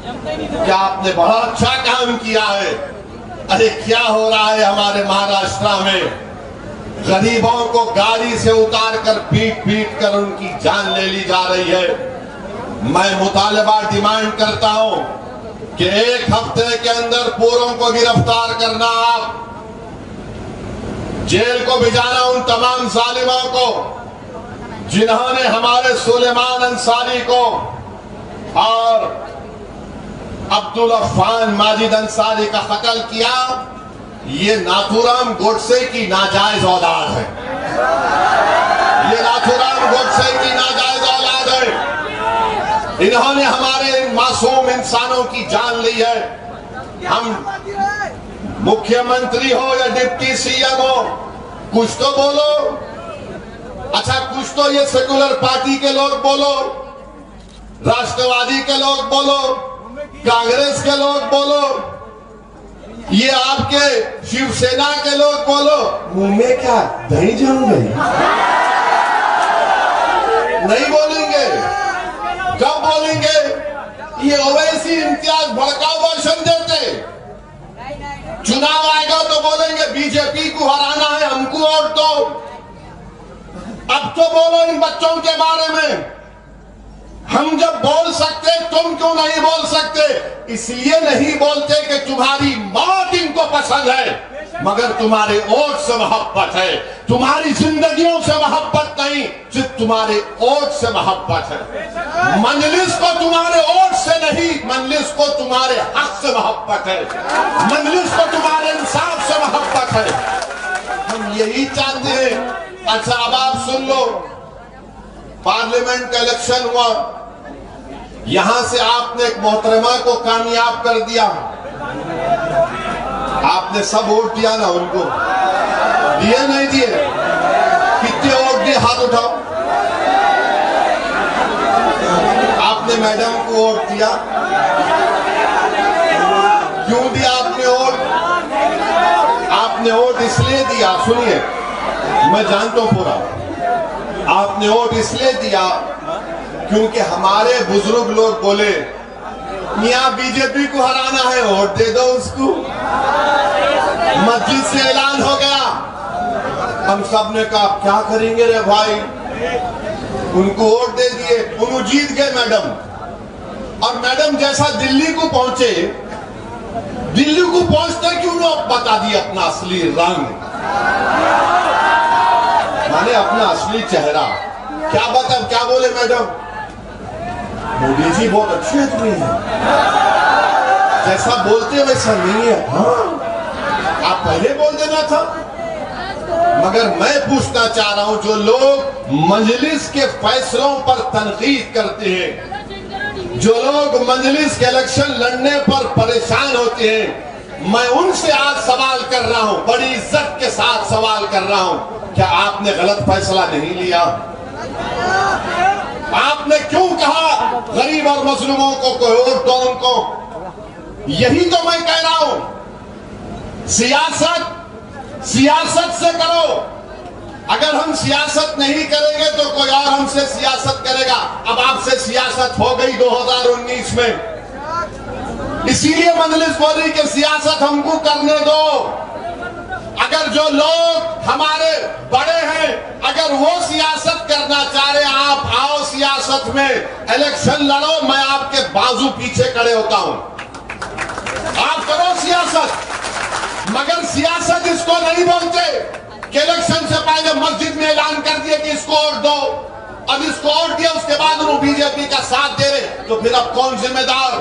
क्या आपने बड़ा अच्छा काम किया है। अरे क्या हो रहा है हमारे महाराष्ट्र में, गरीबों को गाड़ी से उतार कर पीट पीट कर उनकी जान ले ली जा रही है। मैं मुतालबा डिमांड करता हूं कि 1 हफ्ते के अंदर पूरों को गिरफ्तार करना, आप जेल को भिजाना उन तमाम जालिमों को जिन्होंने हमारे सुलेमान अंसारी को और अब्दुल अफान माजिद अंसारी का कत्ल किया। ये नाथूराम गोडसे की नाजायज औलाद है, ये नाथूराम गोडसे की नाजायज औलाद है। इन्होंने हमारे मासूम इंसानों की जान ली है। हम मुख्यमंत्री हो या डिप्टी सीएम हो, कुछ तो बोलो। अच्छा, कुछ तो ये सेकुलर पार्टी के लोग बोलो, राष्ट्रवादी के लोग बोलो, कांग्रेस के लोग बोलो, ये आपके शिवसेना के लोग बोलो। मुंह में क्या दही जम गई? नहीं बोलेंगे। कब बोलेंगे? ये ओवैसी इम्तियाज भड़काऊ भाषण देते, चुनाव आएगा तो बोलेंगे बीजेपी को हराना है, हमको वोट दो। अब तो बोलो इन बच्चों के बारे में। हम जब बोल सकते तुम क्यों नहीं बोल सकते? इसलिए नहीं बोलते कि तुम्हारी मौत इनको पसंद है, मगर तुम्हारे वोट से मोहब्बत है। तुम्हारी जिंदगियों से मोहब्बत नहीं, सिर्फ तुम्हारे वोट से मोहब्बत है। मंजलिस को तुम्हारे वोट से नहीं, मंजलिस को तुम्हारे हक से मोहब्बत है, मंजलिस को तुम्हारे इंसाफ से मोहब्बत है। हम यही चाहते हैं। अच्छा, अब आप सुन लो, पार्लियामेंट का इलेक्शन हुआ, यहां से आपने एक मोहतरमा को कामयाब कर दिया। आपने सब वोट दिया ना उनको? दिए नहीं दिए? कितने वोट दिए? हाथ उठाओ। आपने मैडम को वोट दिया, क्यों दिया आपने वोट? आपने वोट इसलिए दिया, सुनिए मैं जानता हूं पूरा, आपने वोट इसलिए दिया क्योंकि हमारे बुजुर्ग लोग बोले यहाँ बीजेपी को हराना है, वोट दे दो उसको। मस्जिद से ऐलान हो गया, हम सब ने कहा क्या करेंगे रे भाई, उनको वोट दे दिए, उन्होंने जीत गए मैडम। और मैडम जैसा दिल्ली को पहुंचे, दिल्ली को पहुंचते क्यों ना बता दिया अपना असली रंग, माने अपना असली चेहरा। क्या बता, क्या बोले मैडम? मोदी जी बहुत अच्छे आदमी हैं, जैसा बोलते वैसा नहीं है। हाँ, आप पहले बोल देना था। मगर मैं पूछना चाह रहा हूं, जो लोग मजलिस के फैसलों पर तनकीद करते हैं, जो लोग मजलिस के इलेक्शन लड़ने पर परेशान होते हैं, मैं उनसे आज सवाल कर रहा हूं, बड़ी इज्जत के साथ सवाल कर रहा हूं, क्या आपने गलत फैसला नहीं लिया? आपने क्यों कहा गरीब और मजलूमों को वोट दो उनको? यही तो मैं कह रहा हूं, सियासत से करो। अगर हम सियासत नहीं करेंगे तो कोई और हमसे सियासत करेगा। अब आपसे सियासत हो गई 2019 में, इसीलिए मजलिस बोली कि सियासत हमको करने दो। अगर जो लोग हमारे बड़े हैं, अगर वो सियासत करना चाह रहे, आप आओ सियासत में, इलेक्शन लड़ो, मैं आपके बाजू पीछे खड़े होता हूं, आप करो सियासत। मगर सियासत इसको नहीं बोलते कि इलेक्शन से पहले मस्जिद में ऐलान कर दिया कि इसको वोट दो, अब इसको वोट दिया, उसके बाद वो बीजेपी का साथ दे रहे, तो फिर अब कौन जिम्मेदार?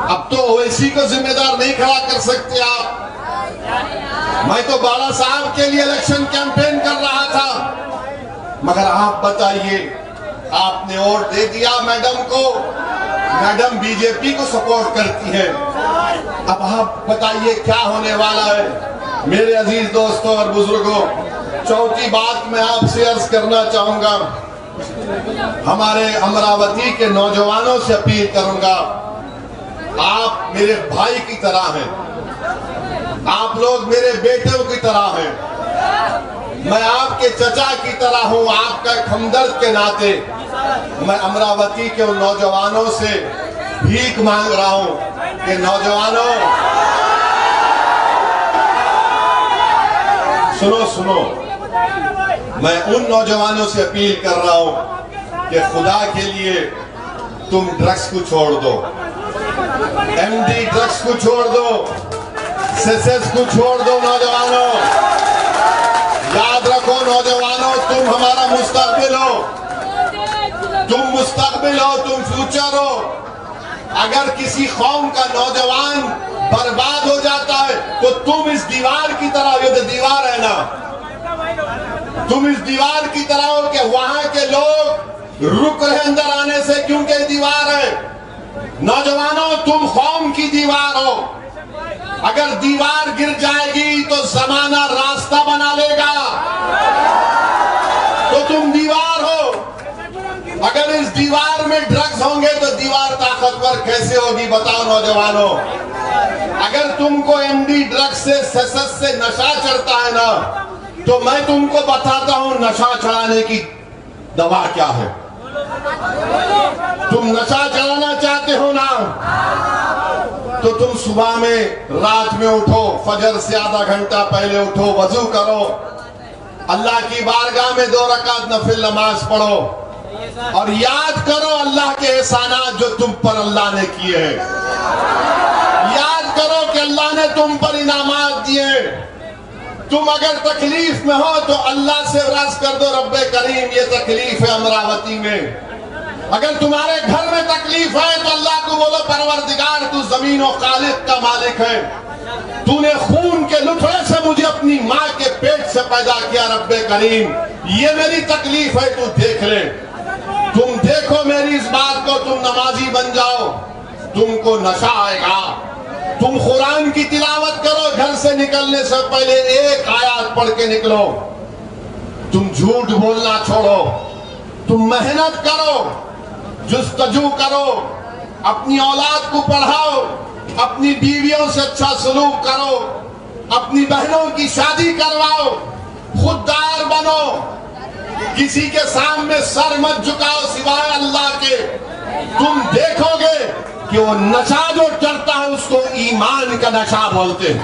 अब तो ओवैसी को जिम्मेदार नहीं खड़ा कर सकते आप। मैं तो बाला साहब के लिए इलेक्शन कैंपेन कर रहा था, मगर आप बताइए, आपने वोट दे दिया मैडम को, मैडम बीजेपी को सपोर्ट करती है। अब आप बताइए क्या होने वाला है। मेरे अजीज दोस्तों और बुजुर्गों, चौथी बात मैं आपसे अर्ज करना चाहूंगा, हमारे अमरावती के नौजवानों से अपील करूंगा, आप मेरे भाई की तरह हैं, आप लोग मेरे बेटों की तरह हैं, मैं आपके चचा की तरह हूं, आपका हमदर्द के नाते मैं अमरावती के उन नौजवानों से भीख मांग रहा हूं कि नौजवानों सुनो, मैं उन नौजवानों से अपील कर रहा हूं कि खुदा के लिए तुम ड्रग्स को छोड़ दो, एमडी ड्रग्स को छोड़ दो, सेसेस को छोड़ दो। नौजवानों याद रखो, नौजवानों तुम हमारा मुस्तकबिल हो, तुम मुस्तकबिल हो, तुम फ्यूचर हो। अगर किसी कौम का नौजवान बर्बाद हो जाता है तो तुम इस दीवार की तरह, ये तो दीवार है ना, तुम इस दीवार की तरह हो कि वहां के लोग रुक रहे अंदर आने से, क्योंकि दीवार है। नौजवानों तुम कौम की दीवार हो, अगर दीवार गिर जाएगी तो जमाना रास्ता बना लेगा, तो तुम दीवार हो। अगर इस दीवार में ड्रग्स होंगे तो दीवार ताकतवर कैसे होगी बताओ नौजवानों। अगर तुमको एमडी ड्रग्स से सेसेस से नशा चढ़ता है ना, तो मैं तुमको बताता हूं नशा चढ़ाने की दवा क्या है। तुम नशा चढ़ाना चाहते हो ना, तो तुम सुबह में रात में उठो, फजर से आधा घंटा पहले उठो, वजू करो, अल्लाह की बारगाह में 2 रकात नफिल नमाज पढ़ो और याद करो अल्लाह के एहसानात जो तुम पर अल्लाह ने किए हैं। याद करो कि अल्लाह ने तुम पर इनामात दिए। तुम अगर तकलीफ में हो तो अल्लाह से अर्ज कर दो, रब्बे करीम ये तकलीफ है अमरावती में। अगर तुम्हारे घर में तकलीफ है तो अल्लाह को बोलो, परवरदिगार तू जमीन और खालिक का मालिक है, तूने खून के लुथड़े से मुझे अपनी माँ के पेट से पैदा किया, रब्बे करीम ये मेरी तकलीफ है, तू देख ले। तुम देखो मेरी इस बात को, तुम नमाजी बन जाओ, तुमको नशा आएगा। तुम कुरान की तिलावत करो, घर से निकलने से पहले 1 आयत पढ़ के निकलो। तुम झूठ बोलना छोड़ो, तुम मेहनत करो, जुस्तजू करो, अपनी औलाद को पढ़ाओ, अपनी बीवियों से अच्छा सलूक करो, अपनी बहनों की शादी करवाओ, खुददार बनो, किसी के सामने सर मत झुकाओ सिवाय अल्लाह के। तुम देखोगे कि वो नशा जो चढ़ता है उसको ईमान का नशा बोलते हैं।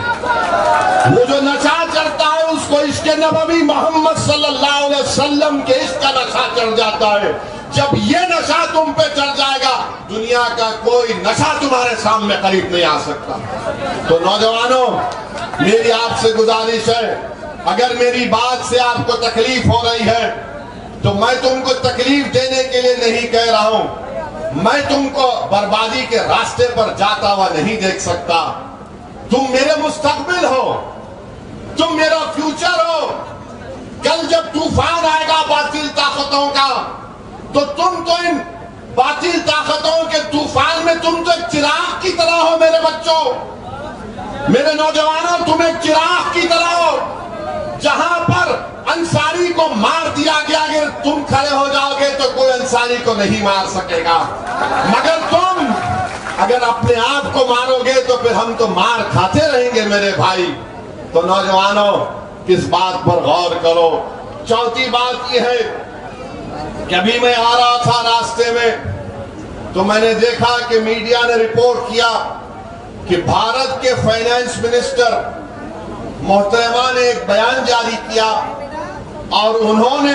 वो जो नशा चढ़ता है उसको इश्क नबवी मोहम्मद सल्लल्लाहु अलैहि वसल्लम के इश्क का नशा चढ़ जाता है। जब ये नशा तुम पे चढ़ जाएगा, दुनिया का कोई नशा तुम्हारे सामने करीब नहीं आ सकता। तो नौजवानों मेरी आपसे गुजारिश है, अगर मेरी बात से आपको तकलीफ हो रही है तो मैं तुमको तकलीफ देने के लिए नहीं कह रहा हूं। मैं तुमको बर्बादी के रास्ते पर जाता हुआ नहीं देख सकता। तुम मेरे मुस्तकबिल हो, तुम मेरा फ्यूचर हो। कल जब तूफान आएगा बातिल ताकतों का, तो तुम तो इन बातिल ताकतों के तूफान में तुम तो एक चिराग की तरह हो। मेरे बच्चों, मेरे नौजवानों, तुम एक चिराग की तरह हो। जहां पर अंसारी को मार दिया गया, अगर तुम खड़े हो जाओगे तो कोई अंसारी को नहीं मार सकेगा, मगर तुम अगर अपने आप को मारोगे तो फिर हम तो मार खाते रहेंगे मेरे भाई। तो नौजवानों इस बात पर गौर करो। चौथी बात यह है कि अभी मैं आ रहा था रास्ते में तो मैंने देखा कि मीडिया ने रिपोर्ट किया कि भारत के फाइनेंस मिनिस्टर मोहतरमा ने एक बयान जारी किया और उन्होंने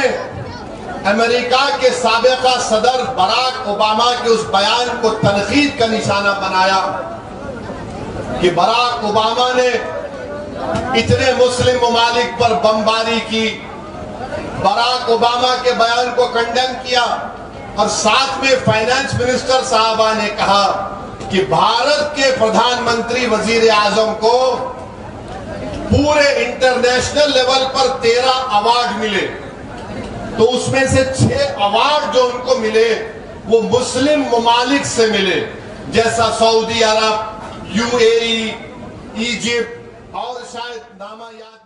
अमेरिका के साबिका सदर बराक ओबामा के उस बयान को तनकीद का निशाना बनाया कि बराक ओबामा ने इतने मुस्लिम ममालिक पर बमबारी की। बराक ओबामा के बयान को कंडेम किया और साथ में फाइनेंस मिनिस्टर साहबा ने कहा कि भारत के प्रधानमंत्री वजीर आजम को पूरे इंटरनेशनल लेवल पर 13 अवार्ड मिले, तो उसमें से 6 अवार्ड जो उनको मिले वो मुस्लिम ममालिक से मिले, जैसा सऊदी अरब, यूएई, इजिप्ट और शायद नामा याद